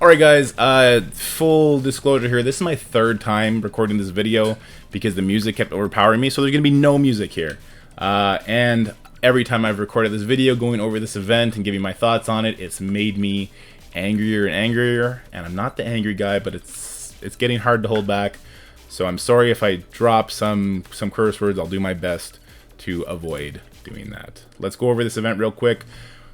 Alright guys, full disclosure here, this is my third time recording this video because the music kept overpowering me, so there's going to be no music here. And every time I've recorded this video going over this event and giving my thoughts on it, it's made me angrier and angrier, and I'm not the angry guy, but it's getting hard to hold back. So I'm sorry if I drop some curse words. I'll do my best to avoid doing that. Let's go over this event real quick.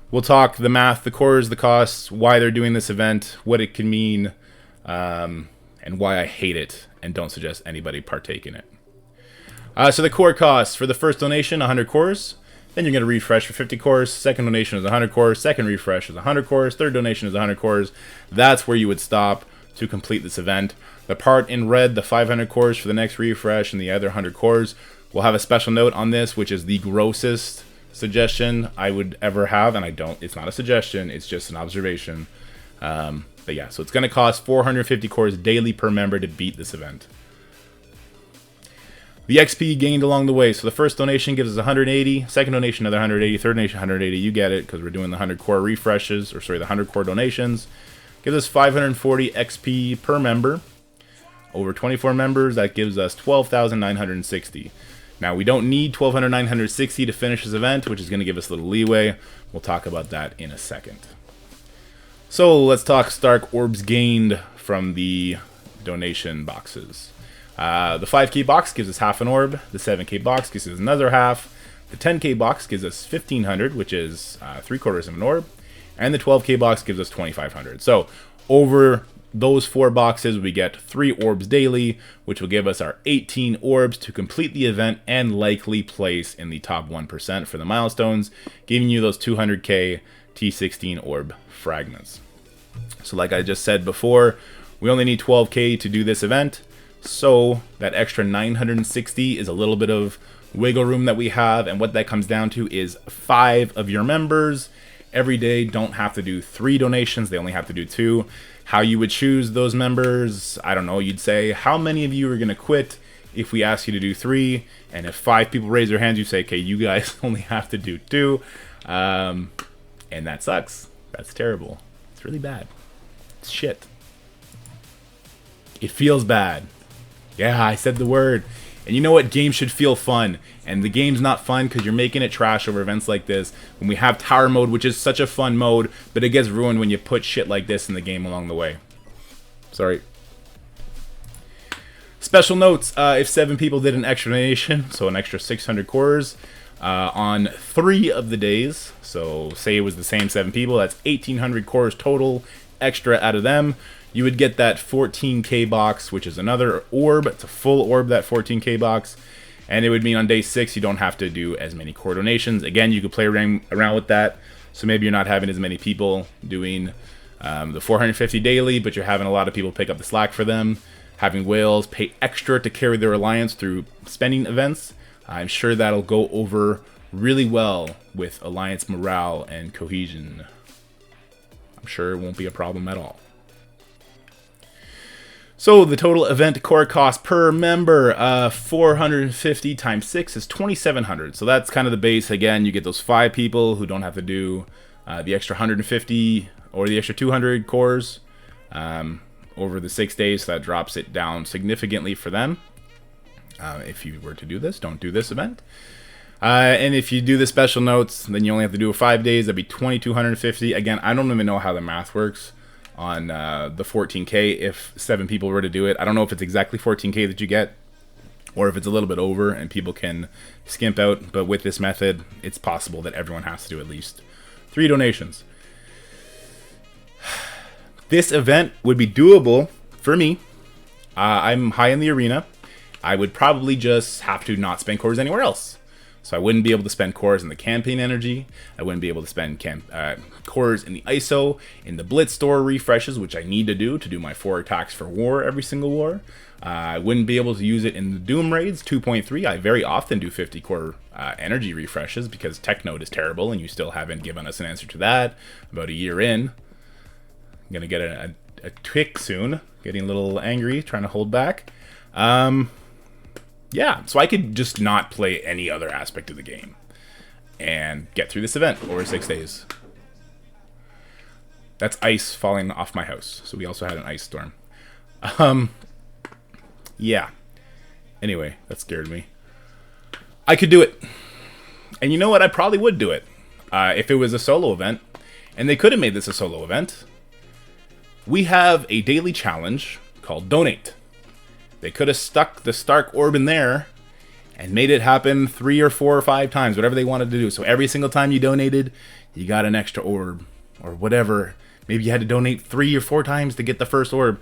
We'll talk the math, the cores, the costs, why they're doing this event, what it can mean, and why I hate it and don't suggest anybody partake in it. So the core costs for the first donation, 100 cores. Then you're going to refresh for 50 cores. Second donation is 100 cores. Second refresh is 100 cores. Third donation is 100 cores. That's where you would stop to complete this event. The part in red, the 500 cores for the next refresh, and the other 100 cores, will have a special note on this, which is the grossest suggestion I would ever have, and it's not a suggestion, it's just an observation. But yeah, so it's going to cost 450 cores daily per member to beat this event. The XP gained along the way. So the first donation gives us 180, second donation another 180, third donation 180, you get it, because we're doing the 100 core refreshes, or sorry, the 100 core donations. Gives us 540 XP per member. Over 24 members, that gives us 12,960. Now, we don't need 12,960 to finish this event, which is going to give us a little leeway. We'll talk about that in a second. So, let's talk Stark Orbs gained from the donation boxes. The 5k box gives us half an orb. The 7k box gives us another half. The 10k box gives us 1,500, which is 3/4 of an orb. And the 12k box gives us 2,500. So, over those 4 boxes, we get 3 orbs daily, which will give us our 18 orbs to complete the event and likely place in the top 1% for the milestones, giving you those 200k T16 orb fragments. So like I just said before, we only need 12k to do this event, so that extra 960 is a little bit of wiggle room that we have, and what that comes down to is 5 of your members every day don't have to do 3 donations, they only have to do 2. How you would choose those members, I don't know, you'd say, how many of you are going to quit if we ask you to do 3? And if 5 people raise their hands, you say, okay, you guys only have to do 2. And that sucks. That's terrible. It's really bad. It's shit. It feels bad. Yeah, I said the word. And you know what? Games should feel fun. And the game's not fun because you're making it trash over events like this. When we have tower mode, which is such a fun mode, but it gets ruined when you put shit like this in the game along the way. Sorry. Special notes, if 7 people did an extra donation, so an extra 600 cores, on 3 of the days, so say it was the same 7 people, that's 1,800 cores total extra out of them. You would get that 14k box, which is another orb. It's a full orb, that 14k box. And it would mean on day 6, you don't have to do as many core donations. Again, you could play around with that. So maybe you're not having as many people doing the 450 daily, but you're having a lot of people pick up the slack for them. Having whales pay extra to carry their alliance through spending events. I'm sure that'll go over really well with alliance morale and cohesion. I'm sure it won't be a problem at all. So the total event core cost per member, 450 times 6 is 2,700. So that's kind of the base. Again, you get those 5 people who don't have to do the extra 150 or the extra 200 cores over the 6 days. So that drops it down significantly for them. If you were to do this, don't do this event. And if you do the special notes, then you only have to do it 5 days. That'd be 2,250. Again, I don't even know how the math works on the 14k if 7 people were to do it. I don't know if it's exactly 14k that you get or if it's a little bit over and people can skimp out, but with this method it's possible that everyone has to do at least 3 donations. This event would be doable for me. I'm high in the arena. I would probably just have to not spend cores anywhere else. So I wouldn't be able to spend cores in the campaign energy. I wouldn't be able to spend cores in the ISO, in the Blitz store refreshes, which I need to do my 4 attacks for war every single war. I wouldn't be able to use it in the Doom raids 2.3. I very often do 50 core energy refreshes because Tech Node is terrible and you still haven't given us an answer to that about a year in. I'm going to get a tick soon. Getting a little angry, trying to hold back. Yeah, so I could just not play any other aspect of the game and get through this event over 6 days. That's ice falling off my house. So we also had an ice storm. Yeah. Anyway, that scared me. I could do it. And you know what? I probably would do it. If it was a solo event. And they could have made this a solo event. We have a daily challenge called Donate. They could have stuck the Stark Orb in there and made it happen 3 or 4 or 5 times, whatever they wanted to do. So every single time you donated, you got an extra orb or whatever. Maybe you had to donate 3 or 4 times to get the first orb.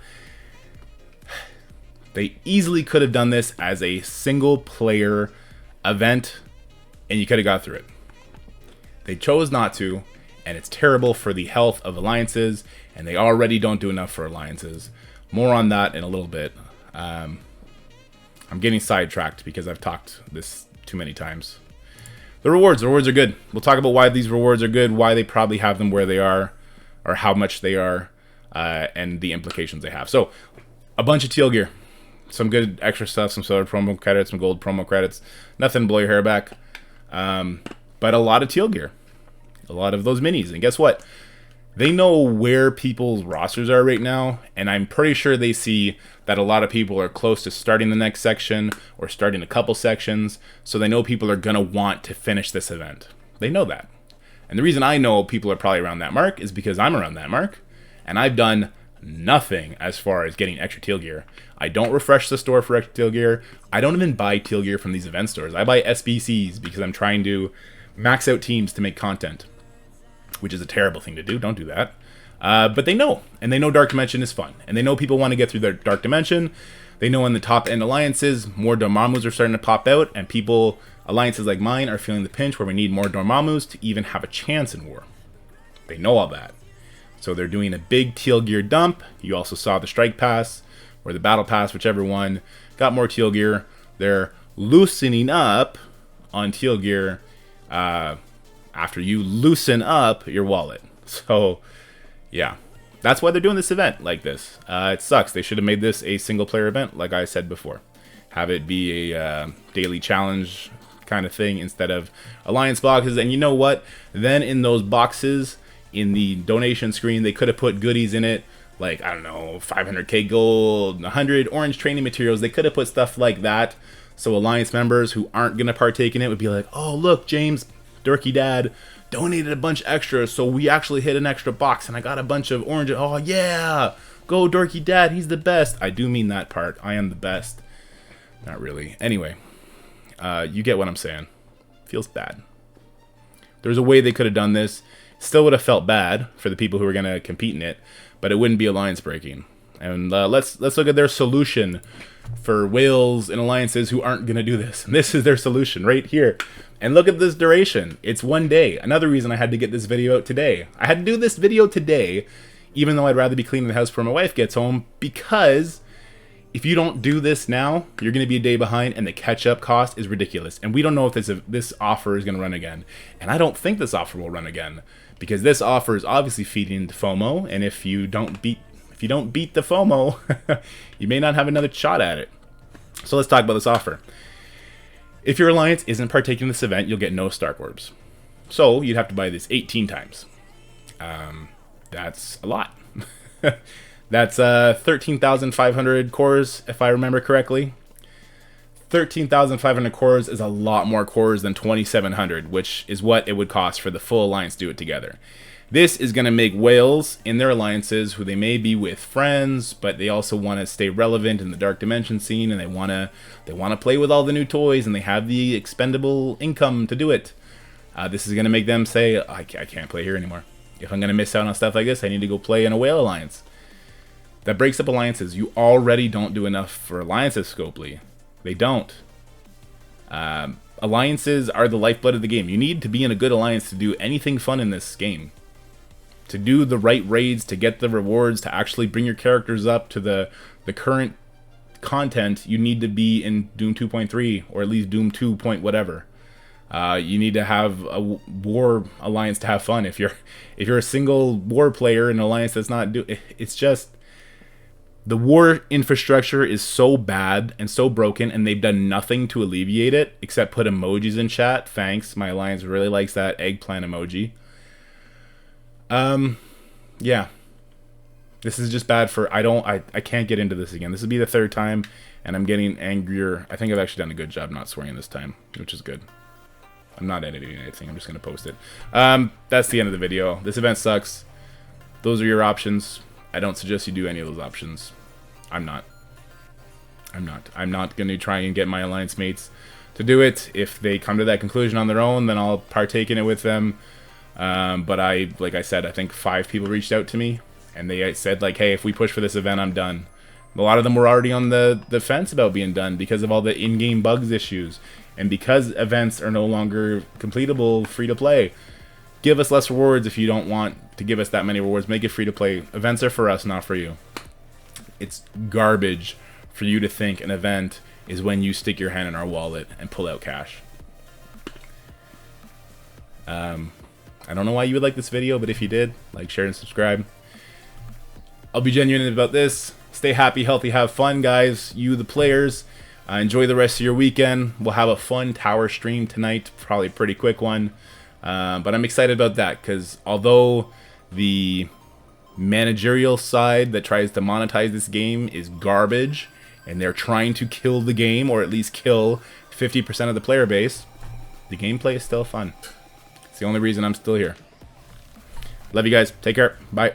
They easily could have done this as a single player event and you could have got through it. They chose not to, and it's terrible for the health of alliances, and they already don't do enough for alliances. More on that in a little bit. I'm getting sidetracked because I've talked this too many times. The rewards are good. We'll talk about why these rewards are good, why they probably have them where they are, or how much they are, and the implications they have. So, a bunch of teal gear. Some good extra stuff, some silver promo credits, some gold promo credits. Nothing to blow your hair back. But a lot of teal gear. A lot of those minis. And guess what? They know where people's rosters are right now, and I'm pretty sure they see that a lot of people are close to starting the next section or starting a couple sections, so they know people are going to want to finish this event. They know that. And the reason I know people are probably around that mark is because I'm around that mark, and I've done nothing as far as getting extra teal gear. I don't refresh the store for extra teal gear. I don't even buy teal gear from these event stores. I buy SBCs because I'm trying to max out teams to make content, which is a terrible thing to do. Don't do that. But they know, and they know Dark Dimension is fun, and they know people want to get through their Dark Dimension. They know in the top end alliances, more Dormammus are starting to pop out, and people, alliances like mine, are feeling the pinch where we need more Dormammus to even have a chance in war. They know all that. So they're doing a big teal gear dump. You also saw the Strike Pass, or the Battle Pass, whichever one, got more teal gear. They're loosening up on teal gear after you loosen up your wallet. So, yeah. That's why they're doing this event like this. It sucks. They should have made this a single-player event, like I said before. Have it be a daily challenge kind of thing instead of alliance boxes. And you know what? Then in those boxes, in the donation screen, they could have put goodies in it, like, I don't know, 500k gold, 100 orange training materials. They could have put stuff like that, so alliance members who aren't going to partake in it would be like, oh, look, James, Dorky Dad, donated a bunch extra, so we actually hit an extra box, and I got a bunch of orange. Oh, yeah, go Dorky Dad, he's the best. I do mean that part. I am the best. Not really. Anyway, you get what I'm saying. Feels bad. There's a way they could have done this. Still would have felt bad for the people who were going to compete in it, but it wouldn't be alliance breaking. And let's look at their solution for whales and alliances who aren't going to do this. And this is their solution right here. And look at this duration. It's 1 day. Another reason I had to get this video out today. I had to do this video today, even though I'd rather be cleaning the house before my wife gets home, because if you don't do this now, you're going to be a day behind, and the catch-up cost is ridiculous. And we don't know if this offer is going to run again. And I don't think this offer will run again, because this offer is obviously feeding into FOMO, and if you don't beat the FOMO, you may not have another shot at it. So let's talk about this offer. If your alliance isn't partaking in this event, you'll get no Stark Orbs. So you'd have to buy this 18 times. That's a lot. That's 13,500 cores, if I remember correctly. 13,500 cores is a lot more cores than 2,700, which is what it would cost for the full alliance to do it together. This is going to make whales in their alliances, who they may be with friends, but they also want to stay relevant in the Dark Dimension scene, and they want to play with all the new toys, and they have the expendable income to do it. This is going to make them say, I can't play here anymore. If I'm going to miss out on stuff like this, I need to go play in a whale alliance. That breaks up alliances. You already don't do enough for alliances, Scopely. They don't. Alliances are the lifeblood of the game. You need to be in a good alliance to do anything fun in this game. To do the right raids, to get the rewards, to actually bring your characters up to the current content, you need to be in Doom 2.3, or at least Doom 2. Whatever. You need to have a war alliance to have fun. If you're a single war player in an alliance that's not it's just, the war infrastructure is so bad and so broken, and they've done nothing to alleviate it except put emojis in chat. Thanks, my alliance really likes that eggplant emoji. yeah. This is just bad for... I can't get into this again. This would be the third time, and I'm getting angrier. I think I've actually done a good job not swearing this time, which is good. I'm not editing anything. I'm just going to post it. That's the end of the video. This event sucks. Those are your options. I don't suggest you do any of those options. I'm not going to try and get my alliance mates to do it. If they come to that conclusion on their own, then I'll partake in it with them. But like I said, I think 5 people reached out to me, and they said, like, hey, if we push for this event, I'm done. A lot of them were already on the fence about being done because of all the in-game bugs issues. And because events are no longer completable free-to-play, give us less rewards if you don't want to give us that many rewards. Make it free-to-play. Events are for us, not for you. It's garbage for you to think an event is when you stick your hand in our wallet and pull out cash. I don't know why you would like this video, but if you did, like, share, and subscribe. I'll be genuine about this. Stay happy, healthy, have fun, guys. You, the players. Enjoy the rest of your weekend. We'll have a fun tower stream tonight, probably a pretty quick one. But I'm excited about that because although the managerial side that tries to monetize this game is garbage, and they're trying to kill the game, or at least kill 50% of the player base, the gameplay is still fun. It's the only reason I'm still here. Love you guys. Take care. Bye.